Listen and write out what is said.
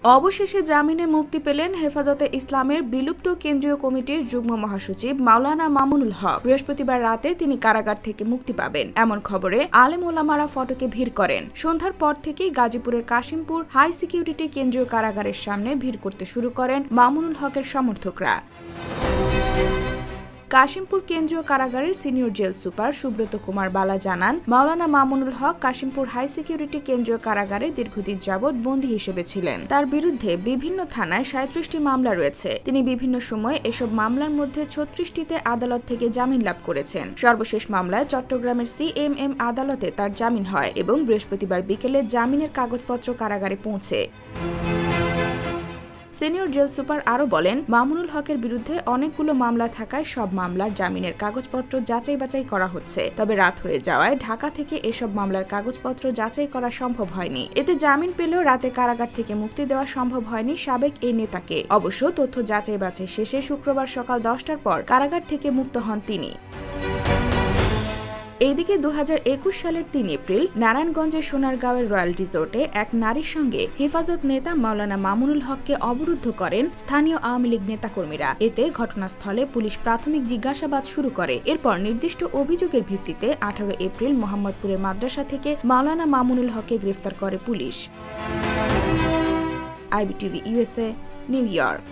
অবশেষে জামিনে মুক্তি পেলেন হেফাজতে ইসলামের বিলুপ্ত কেন্দ্রীয় কমিটির যুগ্ম মহাসচিব মাওলানা মামুনুল হক। বৃহস্পতিবার রাতে তিনি কারাগার থেকে মুক্তি পাবেন এমন খবরে আলেম ওলামারা ফটকে ভিড় করেন। সন্ধ্যার পর থেকেই গাজীপুরের কাশিমপুর হাই সিকিউরিটি কেন্দ্রীয় কারাগারের সামনে ভিড় করতে শুরু করেন মামুনুল হকের সমর্থকরা। কাশিমপুর কেন্দ্রীয় কারাগারের senior jail super Subrata Kumar Bala জানান, মাওলানা মামুনুল হক কাশিমপুর হাই সিকিউরিটি কেন্দ্রীয় কারাগারে দীর্ঘদিন যাবৎ বন্দী হিসেবে ছিলেন। তার বিরুদ্ধে বিভিন্ন থানায় 37টি মামলা রয়েছে। তিনি বিভিন্ন সময়ে এসব মামলার মধ্যে 36টিতে আদালত থেকে জামিন লাভ করেছেন। সর্বশেষ মামলায় চট্টগ্রামের সিএমএম আদালতে তার জামিন হয় এবং বৃহস্পতিবার বিকেলে জামিনের কাগজপত্র কারাগারে পৌঁছে। সিনিয়র জেল সুপার আরও বলেন, মামুনুল হকের বিরুদ্ধে অনেকগুলো মামলা থাকায় সব মামলার জামিনের কাগজপত্র যাচাই বাছাই করা হচ্ছে। তবে রাত হয়ে যাওয়ায় ঢাকা থেকে এসব মামলার কাগজপত্র যাচাই করা সম্ভব হয়নি। এতে জামিন পেলেও রাতে কারাগার থেকে মুক্তি দেওয়া সম্ভব হয়নি সাবেক এই নেতাকে। অবশ্য তথ্য যাচাই বাছাই শেষে শুক্রবার সকাল 10টার পর কারাগার থেকে মুক্ত হন তিনি। এইদিকে 2021 সালের 3 এপ্রিল নারায়ণগঞ্জের সোনারগাঁওয়ের রয়্যাল রিসোর্টে এক নারীর সঙ্গে হেফাজত নেতা মাওলানা মামুনুল হককে অবরুদ্ধ করেন স্থানীয় আওয়ামী লীগ নেতাকর্মীরা। এতে ঘটনাস্থলে পুলিশ প্রাথমিক জিজ্ঞাসাবাদ শুরু করে। এরপর নির্দিষ্ট অভিযোগের ভিত্তিতে 18 এপ্রিল মোহাম্মদপুরের মাদ্রাসা থেকে মাওলানা মামুনুল হককে গ্রেফতার করে police. IBTV USA, new York.